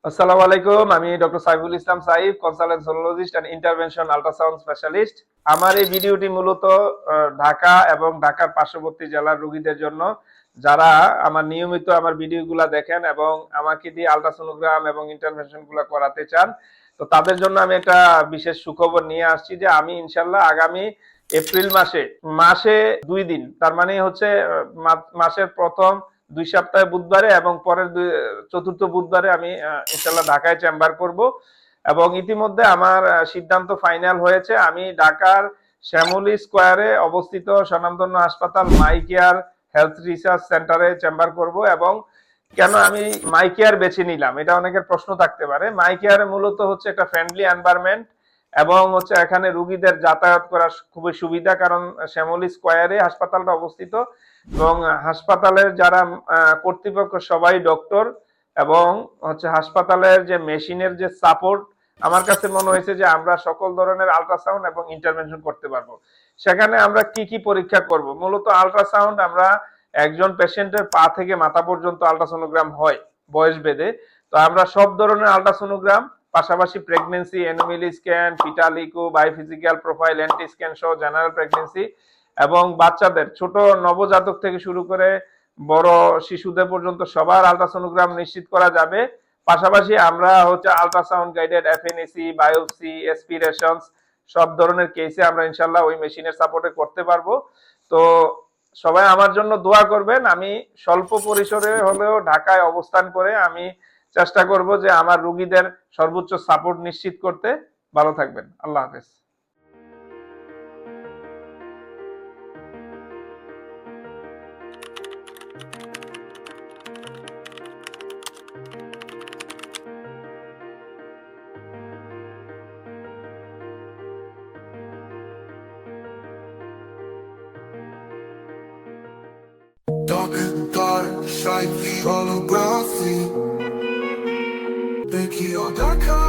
আসসালামু আলাইকুম। আমি doctor Saiful Islam Saif, consultant sonologist and intervention ultrasound specialist. আমার এই ভিডিওটি মূলত ঢাকা এবং ঢাকার পার্শ্ববর্তী জেলার রোগীদের জন্য, যারা আমার নিয়মিত আমার ভিডিওগুলো দেখেন এবং আমাকে দিয়ে আল্ট্রাসোনোগ্রাম এবং ইন্টারভেনশনগুলো করাতে চান। তো তাদের জন্য আমি একটা বিশেষ সুখবর নিয়ে আসছি যে আমি ইনশাল্লাহ আগামী এপ্রিল মাসে মাসে 2 দিন, তার মানে হচ্ছে মাসের প্রথম 2 সপ্তাহে বুধবারে এবং পরের চতুর্থ বুধবারে আমি ইনশাল্লাহ ঢাকায় চেম্বার করব। এবং ইতিমধ্যে আমার সিদ্ধান্ত ফাইনাল হয়েছে, আমি ঢাকার শ্যামলী স্কোয়ারে অবস্থিত স্বনামধন্য হাসপাতাল মাই কেয়ার হেলথ রিসার্চ সেন্টারে চেম্বার করব। এবং কেন আমি মাই কেয়ার বেছে নিলাম, এটা অনেকের প্রশ্ন থাকতে পারে। মাই কেয়ারে মূলত হচ্ছে একটা ফ্রেন্ডলি এনভায়রনমেন্ট এবং হচ্ছে এখানে রুগীদের যাতায়াত করা খুবই সুবিধা, কারণ শ্যামলী স্কোয়ারে হাসপাতালটা অবস্থিত এবং হাসপাতালের যারা কর্তৃপক্ষ সবাই ডক্টর, এবং হচ্ছে হাসপাতালের যে মেশিনের যে সাপোর্ট, আমার কাছে মনে হয়েছে যে আমরা সকল ধরনের আল্ট্রাসাউন্ড এবং ইন্টারভেনশন করতে পারবো। সেখানে আমরা কি কি পরীক্ষা করব? মূলত আল্ট্রাসাউন্ড আমরা একজন পেশেন্টের পা থেকে মাথা পর্যন্ত আল্ট্রাসোনোগ্রাম হয় বয়স ভেদে। তো আমরা সব ধরনের আল্ট্রাসোনোগ্রাম, পাশাপাশি pregnancy, anomaly scan, fetal echo, biophysical profile, NT scan সহ জেনারেল প্রেগনেন্সি এবং বাচ্চাদের ছোট নবজাতক থেকে শুরু করে বড় শিশুদের পর্যন্ত সবার আল্ট্রাসোনোগ্রাম নিশ্চিত করা যাবে। পাশাপাশি আমরা হচ্ছে আল্ট্রাসাউন্ড গাইডেড এফএনএসি, বায়োপসি, এসপিরেশনস সব ধরনের কেসে আমরা ইনশাল্লাহ ওই মেশিনের সাপোর্টে করতে পারবো। তো সবাই আমার জন্য দোয়া করবেন। আমি স্বল্প পরিসরে হলেও ঢাকায় অবস্থান করে আমি চেষ্টা করব যে আমার রোগীদের সর্বোচ্চ সাপোর্ট নিশ্চিত করতে। ভালো থাকবেন। আল্লাহ হাফেজ। Dark and dark, side holography. Thank you, dark.